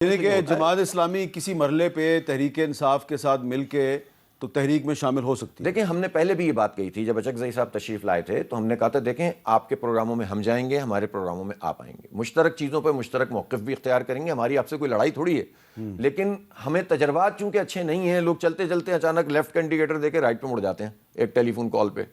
یعنی کہ جماعت اسلامی کسی مرحلے پہ تحریک انصاف کے ساتھ مل کے تو تحریک میں شامل ہو سکتی ہے؟ دیکھیں ہم نے پہلے بھی یہ بات کہی تھی، جب اچکزئی صاحب تشریف لائے تھے تو ہم نے کہا تھا دیکھیں آپ کے پروگراموں میں ہم جائیں گے، ہمارے پروگراموں میں آپ آئیں گے، مشترک چیزوں پہ مشترک موقف بھی اختیار کریں گے، ہماری آپ سے کوئی لڑائی تھوڑی ہے، لیکن ہمیں تجربات چونکہ اچھے نہیں ہیں، لوگ چلتے چلتے اچانک لیفٹ کا انڈیکیٹر دے کے رائٹ پہ مڑ جاتے ہیں ایک ٹیلی فون کال پہ،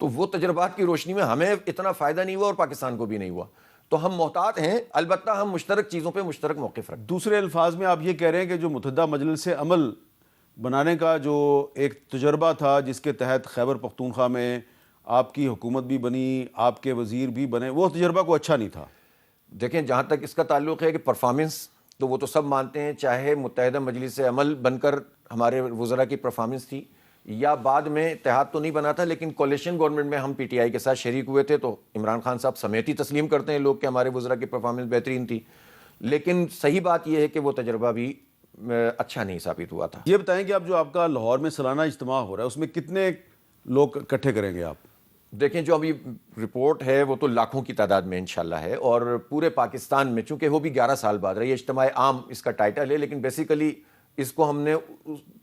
تو وہ تجربات کی روشنی میں ہمیں اتنا فائدہ نہیں ہوا اور پاکستان کو بھی نہیں ہوا، تو ہم محتاط ہیں، البتہ ہم مشترک چیزوں پہ مشترک موقف رکھیں۔ دوسرے الفاظ میں آپ یہ کہہ رہے ہیں کہ جو متحدہ مجلس عمل بنانے کا جو ایک تجربہ تھا جس کے تحت خیبر پختونخوا میں آپ کی حکومت بھی بنی، آپ کے وزیر بھی بنے، وہ تجربہ کو اچھا نہیں تھا؟ دیکھیں جہاں تک اس کا تعلق ہے کہ پرفارمنس تو وہ تو سب مانتے ہیں، چاہے متحدہ مجلس عمل بن کر ہمارے وزراء کی پرفارمنس تھی یا بعد میں اتحاد تو نہیں بنا تھا لیکن کولیشن گورنمنٹ میں ہم پی ٹی آئی کے ساتھ شریک ہوئے تھے، تو عمران خان صاحب سمیت ہی تسلیم کرتے ہیں لوگ کہ ہمارے وزراء کی پرفارمنس بہترین تھی، لیکن صحیح بات یہ ہے کہ وہ تجربہ بھی اچھا نہیں ثابت ہوا تھا۔ یہ بتائیں کہ اب جو آپ کا لاہور میں سالانہ اجتماع ہو رہا ہے اس میں کتنے لوگ اکٹھے کریں گے آپ؟ دیکھیں جو ابھی رپورٹ ہے وہ تو لاکھوں کی تعداد میں انشاءاللہ ہے، اور پورے پاکستان میں چونکہ وہ بھی 11 سال بعد رہی ہے، اجتماع عام اس کا ٹائٹل ہے، لیکن بیسیکلی اس کو ہم نے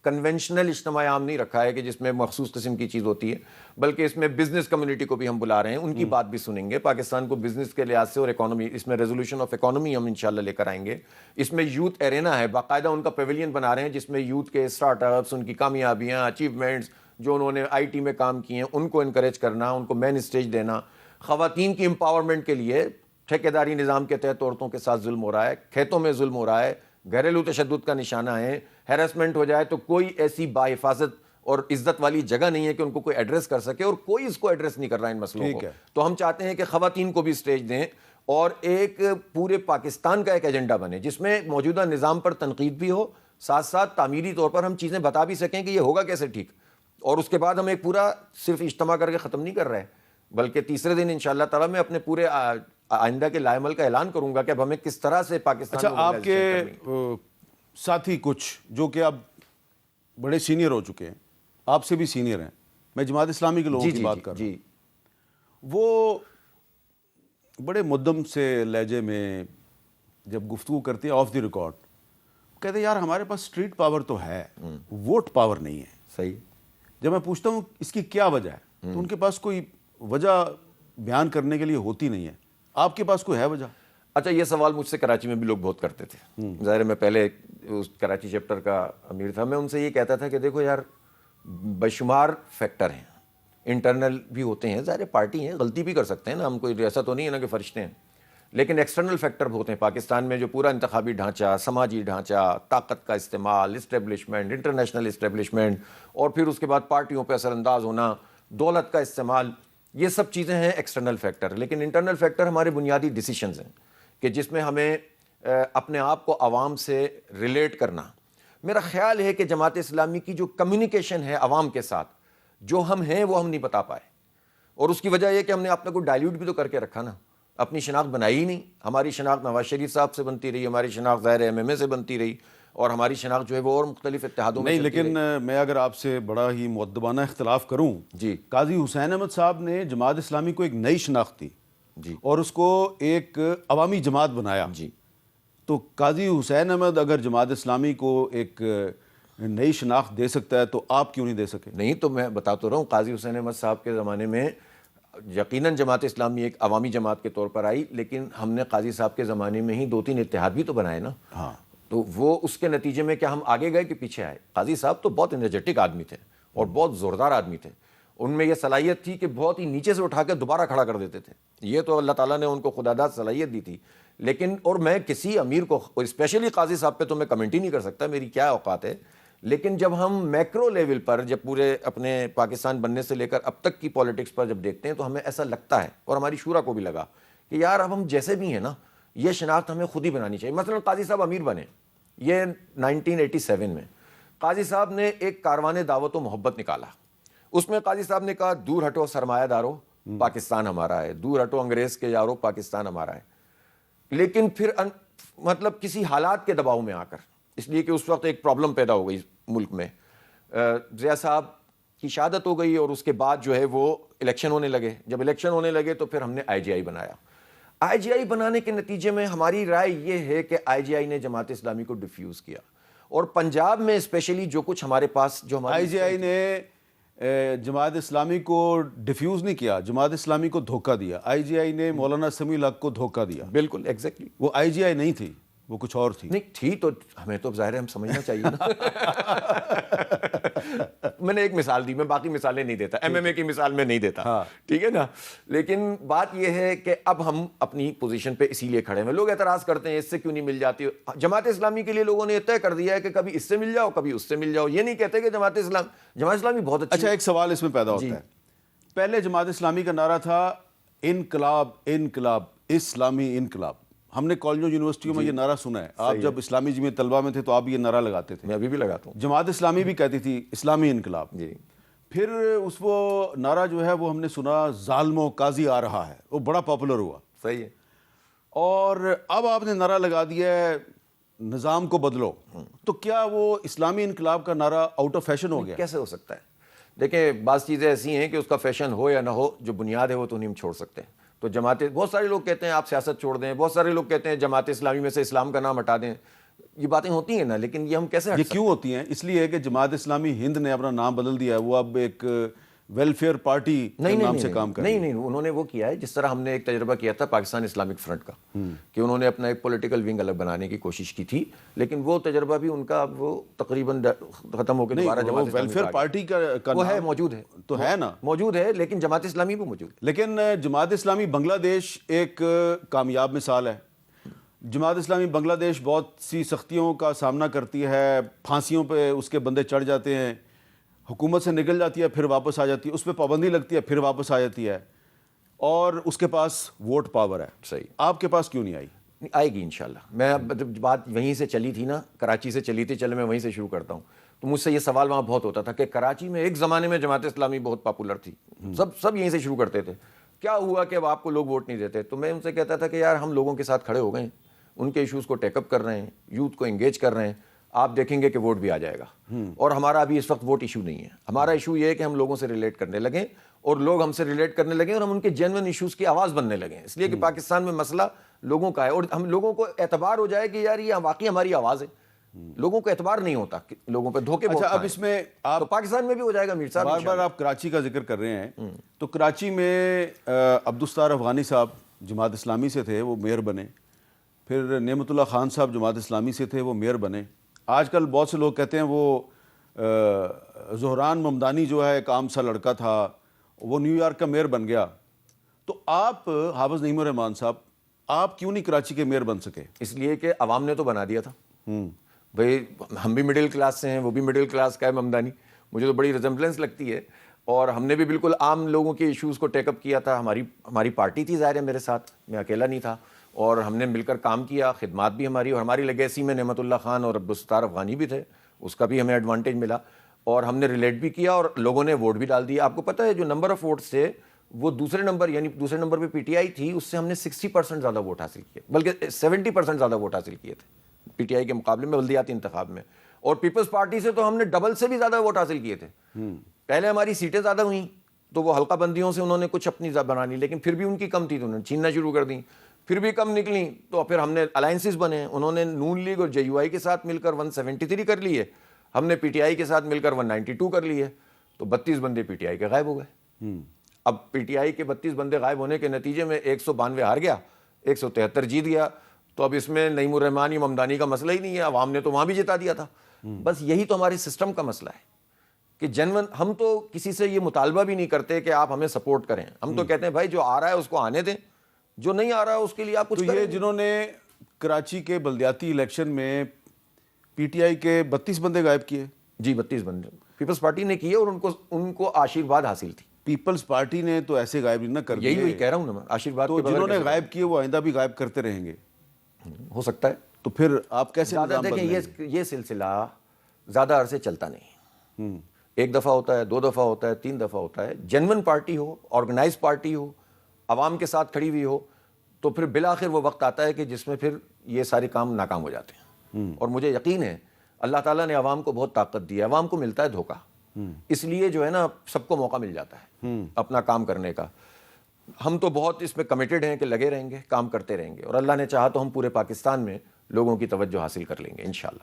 کنونشنل اجتماع عام نہیں رکھا ہے کہ جس میں مخصوص قسم کی چیز ہوتی ہے، بلکہ اس میں بزنس کمیونٹی کو بھی ہم بلا رہے ہیں، ان کی بات بھی سنیں گے، پاکستان کو بزنس کے لحاظ سے اور اکانومی، اس میں ریزولوشن آف اکانومی ہم انشاءاللہ لے کر آئیں گے، اس میں یوتھ ایرینا ہے، باقاعدہ ان کا پیویلین بنا رہے ہیں جس میں یوتھ کے اسٹارٹ اپس، ان کی کامیابیاں، اچیومنٹس، جو انہوں نے آئی ٹی میں کام کیے ہیں ان کو انکریج کرنا، ان کو مین اسٹیج دینا، خواتین کی امپاورمنٹ کے لیے ٹھیکیداری نظام کے تحت عورتوں کے ساتھ ظلم ہو رہا ہے، کھیتوں میں ظلم ہو رہا ہے، گھریلو تشدد کا نشانہ ہے، ہیراسمنٹ ہو جائے تو کوئی ایسی باحفاظت اور عزت والی جگہ نہیں ہے کہ ان کو کوئی ایڈریس کر سکے، اور کوئی اس کو ایڈریس نہیں کر رہا ان مسئلوں کو، تو ہم چاہتے ہیں کہ خواتین کو بھی اسٹیج دیں اور ایک پورے پاکستان کا ایک ایجنڈا بنے جس میں موجودہ نظام پر تنقید بھی ہو، ساتھ ساتھ تعمیری طور پر ہم چیزیں بتا بھی سکیں کہ یہ ہوگا کیسے ٹھیک، اور اس کے بعد ہم ایک پورا صرف اجتماع کر کے ختم نہیں کر رہے، بلکہ تیسرے دن انشاءاللہ تعالیٰ میں اپنے پورے آئندہ کے لائے عمل کا اعلان کروں گا کہ اب ہمیں کس طرح سے پاکستان اچھا، آپ کے ساتھی کچھ جو کہ اب بڑے سینئر ہو چکے ہیں، آپ سے بھی سینئر ہیں، میں جماعت اسلامی کے لوگوں کی بات کر رہا ہوں، وہ بڑے مدم سے لہجے میں جب گفتگو کرتے ہیں آف دی ریکارڈ کہتے ہیں یار ہمارے پاس اسٹریٹ پاور تو ہے، ووٹ پاور نہیں ہے۔ صحیح، جب میں پوچھتا ہوں اس کی کیا وجہ ہے تو ان کے پاس کوئی وجہ بیان کرنے کے لیے ہوتی نہیں ہے، آپ کے پاس کوئی ہے وجہ؟ اچھا، یہ سوال مجھ سے کراچی میں بھی لوگ بہت کرتے تھے، ظاہر میں پہلے اس کراچی چیپٹر کا امیر تھا، میں ان سے یہ کہتا تھا کہ دیکھو یار بے شمار فیکٹر ہیں، انٹرنل بھی ہوتے ہیں، ظاہر پارٹی ہیں، غلطی بھی کر سکتے ہیں نا، ہم کوئی ایسا تو نہیں ہے نا کہ فرشتے ہیں، لیکن ایکسٹرنل فیکٹر ہوتے ہیں پاکستان میں، جو پورا انتخابی ڈھانچہ، سماجی ڈھانچہ، طاقت کا استعمال، اسٹیبلشمنٹ، انٹرنیشنل اسٹیبلشمنٹ، اور پھر اس کے بعد پارٹیوں پہ اثر انداز ہونا، دولت کا استعمال، یہ سب چیزیں ہیں ایکسٹرنل فیکٹر، لیکن انٹرنل فیکٹر ہمارے بنیادی ڈیسیشنز ہیں کہ جس میں ہمیں اپنے آپ کو عوام سے ریلیٹ کرنا۔ میرا خیال ہے کہ جماعت اسلامی کی جو کمیونیکیشن ہے عوام کے ساتھ، جو ہم ہیں وہ ہم نہیں بتا پائے، اور اس کی وجہ یہ کہ ہم نے اپنے کو ڈائلیوٹ بھی تو کر کے رکھا نا، اپنی شناخت بنائی ہی نہیں، ہماری شناخت نواز شریف صاحب سے بنتی رہی، ہماری شناخت ظاہر ایم ایم اے سے بنتی رہی، اور ہماری شناخت جو ہے وہ اور مختلف اتحادوں میں نہیں، لیکن میں اگر آپ سے بڑا ہی مؤدبانہ اختلاف کروں، قاضی حسین احمد صاحب نے جماعت اسلامی کو ایک نئی شناخت دی اور اس کو ایک عوامی جماعت بنایا، تو قاضی حسین احمد اگر جماعت اسلامی کو ایک نئی شناخت دے سکتا ہے تو آپ کیوں نہیں دے سکے؟ نہیں، تو میں بتا تو رہا ہوں، قاضی حسین احمد صاحب کے زمانے میں یقیناً جماعت اسلامی ایک عوامی جماعت کے طور پر آئی، لیکن ہم نے قاضی صاحب کے زمانے میں ہی 2-3 اتحاد بھی تو بنائے نا، تو وہ اس کے نتیجے میں کیا ہم آگے گئے کہ پیچھے آئے؟ قاضی صاحب تو بہت انرجیٹک آدمی تھے اور بہت زوردار آدمی تھے، ان میں یہ صلاحیت تھی کہ بہت ہی نیچے سے اٹھا کے دوبارہ کھڑا کر دیتے تھے، یہ تو اللہ تعالیٰ نے ان کو خداداد صلاحیت دی تھی، لیکن اور میں کسی امیر کو، اور اسپیشلی قاضی صاحب پہ تو میں کمنٹ ہی نہیں کر سکتا، میری کیا اوقات ہے، لیکن جب ہم میکرو لیول پر، جب پورے اپنے پاکستان بننے سے لے کر اب تک کی پالیٹکس پر جب دیکھتے ہیں تو ہمیں ایسا لگتا ہے، اور ہماری شورا کو بھی لگا کہ یار اب ہم جیسے بھی ہیں نا، یہ شناخت ہمیں خود ہی بنانی چاہیے۔ مثلا قاضی صاحب امیر بنے، یہ 1987 میں قاضی صاحب نے ایک کاروان دعوت و محبت نکالا، اس میں قاضی صاحب نے کہا دور ہٹو سرمایہ دارو، پاکستان ہمارا ہے، دور ہٹو انگریز کے یارو، پاکستان ہمارا ہے، لیکن پھر مطلب کسی حالات کے دباؤ میں آ کر، اس لیے کہ اس وقت ایک پرابلم پیدا ہو گئی ملک میں، ضیاء صاحب کی شہادت ہو گئی اور اس کے بعد جو ہے وہ الیکشن ہونے لگے، جب الیکشن ہونے لگے تو پھر ہم نے آئی جی آئی بنایا۔ آئی جی آئی بنانے کے نتیجے میں ہماری رائے یہ ہے کہ آئی جی آئی نے جماعت اسلامی کو ڈیفیوز کیا, اور پنجاب میں اسپیشلی جو کچھ ہمارے پاس جو آئی جی آئی نے جماعت اسلامی کو ڈیفیوز نہیں کیا, جماعت اسلامی کو دھوکہ دیا. آئی جی آئی نے مولانا سمیع الحق کو دھوکہ دیا. بالکل ایگزیکٹلی, وہ آئی جی آئی نہیں تھی, وہ کچھ اور تھی. نہیں تھی تو ہمیں تو ظاہر ہے ہم سمجھنا چاہیے نا. میں نے ایک مثال دی, میں باقی مثالیں نہیں دیتا, ایم ایم اے کی مثال میں نہیں دیتا, ٹھیک ہے نا. لیکن بات یہ ہے کہ اب ہم اپنی پوزیشن پہ اسی لیے کھڑے ہیں. لوگ اعتراض کرتے ہیں اس سے کیوں نہیں مل جاتی. جماعت اسلامی کے لیے لوگوں نے طے کر دیا ہے کہ کبھی اس سے مل جاؤ کبھی اس سے مل جاؤ. یہ نہیں کہتے کہ جماعت اسلامی بہت اچھی. اچھا, ایک سوال اس میں پیدا ہوتا ہے. پہلے جماعت اسلامی کا نعرہ تھا انقلاب انقلاب اسلامی انقلاب. ہم نے کالجوں یونیورسٹیوں میں یہ نعرہ سنا ہے. آپ جب اسلامی جمعیت طلبہ میں تھے تو آپ یہ نعرہ لگاتے تھے. میں ابھی بھی لگاتا ہوں. جماعت اسلامی بھی کہتی تھی اسلامی انقلاب. جی. پھر اس وہ نعرہ جو ہے وہ ہم نے سنا ظالم و قاضی آ رہا ہے, وہ بڑا پاپولر ہوا. صحیح ہے. اور اب آپ نے نعرہ لگا دیا ہے نظام کو بدلو. تو کیا وہ اسلامی انقلاب کا نعرہ آؤٹ آف فیشن ہو گیا؟ کیسے ہو سکتا ہے؟ دیکھیں, بعض چیزیں ایسی ہیں کہ اس کا فیشن ہو یا نہ ہو, جو بنیاد ہے وہ تو نہیں ہم چھوڑ سکتے. تو جماعت, بہت سارے لوگ کہتے ہیں آپ سیاست چھوڑ دیں, بہت سارے لوگ کہتے ہیں جماعت اسلامی میں سے اسلام کا نام ہٹا دیں. یہ باتیں ہوتی ہیں نا, لیکن یہ ہم کیسے یہ کیوں ہوتی ہیں؟ اس لیے کہ جماعت اسلامی ہند نے اپنا نام بدل دیا ہے, وہ اب ایک ویلفیئر پارٹی کے نام سے کام کر رہی ہے. نہیں, انہوں نے وہ کیا ہے جس طرح ہم نے ایک تجربہ کیا تھا پاکستان اسلامک فرنٹ کا, کہ انہوں نے اپنا ایک پولیٹیکل ونگ الگ بنانے کی کوشش کی تھی, لیکن وہ تجربہ بھی ان کا وہ تقریباً ختم ہو کے دوبارہ جماعت اسلامی ویلفیئر پارٹی کا وہ ہے, موجود ہے, تو ہے نا, موجود ہے, لیکن جماعت اسلامی بھی موجود ہے. لیکن جماعت اسلامی بنگلہ دیش ایک کامیاب مثال ہے. جماعت اسلامی بنگلہ دیش بہت سی سختیوں کا سامنا کرتی ہے, پھانسیوں پہ اس کے بندے چڑھ جاتے ہیں, حکومت سے نکل جاتی ہے پھر واپس آ جاتی ہے, اس پہ پابندی لگتی ہے پھر واپس آ جاتی ہے, اور اس کے پاس ووٹ پاور ہے. صحیح. آپ کے پاس کیوں نہیں آئی؟ آئے گی انشاءاللہ. میں بات وہیں سے چلی تھی نا, کراچی سے چلی تھی, چلے میں وہیں سے شروع کرتا ہوں. تو مجھ سے یہ سوال وہاں بہت ہوتا تھا کہ کراچی میں ایک زمانے میں جماعت اسلامی بہت پاپولر تھی, سب یہیں سے شروع کرتے تھے, کیا ہوا کہ اب آپ کو لوگ ووٹ نہیں دیتے؟ تو میں ان سے کہتا تھا کہ یار ہم لوگوں کے ساتھ کھڑے ہو گئے ہیں, ان کے ایشوز کو ٹیک اپ کر رہے ہیں, یوتھ کو انگیج کر رہے ہیں, آپ دیکھیں گے کہ ووٹ بھی آ جائے گا. اور ہمارا ابھی اس وقت ووٹ ایشو نہیں ہے. ہمارا ایشو یہ ہے کہ ہم لوگوں سے ریلیٹ کرنے لگیں, اور لوگ ہم سے ریلیٹ کرنے لگیں, اور ہم ان کے جینوئن ایشوز کی آواز بننے لگیں. اس لیے کہ پاکستان میں مسئلہ لوگوں کا ہے, اور ہم لوگوں کو اعتبار ہو جائے کہ یار یہ واقعی ہماری آواز ہے. لوگوں کو اعتبار نہیں ہوتا, لوگوں پہ دھوکے. اچھا, اب اس میں آپ, تو پاکستان میں بھی ہو جائے گا. میر صاحب بار بار آپ کراچی کا ذکر کر رہے ہیں, تو کراچی میں عبدالستار افغانی صاحب جماعت اسلامی سے تھے, وہ میئر بنے. پھر نعمت اللہ خان صاحب جماعت اسلامی سے تھے, وہ میئر بنے. آج کل بہت سے لوگ کہتے ہیں وہ زہران ممدانی جو ہے ایک عام سا لڑکا تھا, وہ نیو یارک کا میئر بن گیا. تو آپ حافظ نعیم الرحمان صاحب, آپ کیوں نہیں کراچی کے میئر بن سکے؟ اس لیے کہ عوام نے تو بنا دیا تھا. بھئی ہم بھی مڈل کلاس سے ہیں, وہ بھی مڈل کلاس کا ہے ممدانی, مجھے تو بڑی ریزمبلنس لگتی ہے. اور ہم نے بھی بالکل عام لوگوں کے ایشوز کو ٹیک اپ کیا تھا. ہماری پارٹی تھی ظاہر ہے میرے ساتھ, میں اکیلا نہیں تھا, اور ہم نے مل کر کام کیا, خدمات بھی ہماری, اور ہماری لیگیسی میں نعمت اللہ خان اور عبدالستار افغانی بھی تھے, اس کا بھی ہمیں ایڈوانٹیج ملا, اور ہم نے ریلیٹ بھی کیا, اور لوگوں نے ووٹ بھی ڈال دیا. آپ کو پتہ ہے جو نمبر آف ووٹس تھے وہ دوسرے نمبر پہ پی ٹی آئی تھی, اس سے ہم نے 60% زیادہ ووٹ حاصل کیے, بلکہ 70% زیادہ ووٹ حاصل کیے تھے پی ٹی آئی کے مقابلے میں بلدیاتی انتخاب میں. اور پیپلز پارٹی سے تو ہم نے ڈبل سے بھی زیادہ ووٹ حاصل کیے تھے. پہلے ہماری سیٹیں زیادہ ہوئیں تو وہ حلقہ بندیوں سے انہوں نے کچھ اپنی بنا لی, لیکن پھر بھی ان کی کم تھی تو انہوں نے چھیننا شروع کر دیں. پھر بھی کم نکلیں تو پھر ہم نے الائنسز بنے, انہوں نے نون لیگ اور جے یو آئی کے ساتھ مل کر 173 کر لیے, ہم نے پی ٹی آئی کے ساتھ مل کر 192 کر لیے. تو 32 بندے پی ٹی آئی کے غائب ہو گئے. اب پی ٹی آئی کے 32 بندے غائب ہونے کے نتیجے میں 192 ہار گیا, 173 جیت گیا. تو اب اس میں نعیم الرحمان یا ممدانی کا مسئلہ ہی نہیں ہے, عوام نے تو وہاں بھی جتا دیا تھا. بس یہی تو ہمارے سسٹم کا مسئلہ ہے کہ جنون, ہم تو کسی سے یہ مطالبہ بھی نہیں کرتے کہ آپ ہمیں سپورٹ کریں. ہم تو کہتے ہیں بھائی جو آ رہا ہے اس کو آنے دیں, جو نہیں آ رہا ہے اس کے لیے آپ کچھ کریں. تو یہ جنہوں نے کراچی کے بلدیاتی الیکشن میں پی ٹی آئی کے 32 بندے غائب کیے. جی 32 بندے پیپلز پارٹی نے کیے, اور ان کو آشیرواد حاصل تھی. پیپلز پارٹی نے تو ایسے غائب نہ کر دیے. یہی کہہ رہا ہوں نا میں, آشیرواد. تو جنہوں نے غائب کیے وہ آئندہ بھی غائب کرتے رہیں گے, ہو سکتا ہے. تو پھر آپ کیسے زیادہ دیکھیں, یہ سلسلہ زیادہ عرصے چلتا نہیں. ایک دفعہ ہوتا ہے, 2 دفعہ ہوتا ہے, 3 دفعہ ہوتا ہے. جنون پارٹی ہو, آرگنائز پارٹی ہو, عوام کے ساتھ کھڑی ہوئی ہو, تو پھر بالآخر وہ وقت آتا ہے کہ جس میں پھر یہ سارے کام ناکام ہو جاتے ہیں. اور مجھے یقین ہے اللہ تعالیٰ نے عوام کو بہت طاقت دی ہے. عوام کو ملتا ہے دھوکہ, اس لیے جو ہے نا سب کو موقع مل جاتا ہے اپنا کام کرنے کا. ہم تو بہت اس میں کمیٹڈ ہیں کہ لگے رہیں گے، کام کرتے رہیں گے، اور اللہ نے چاہا تو ہم پورے پاکستان میں لوگوں کی توجہ حاصل کر لیں گے انشاءاللہ۔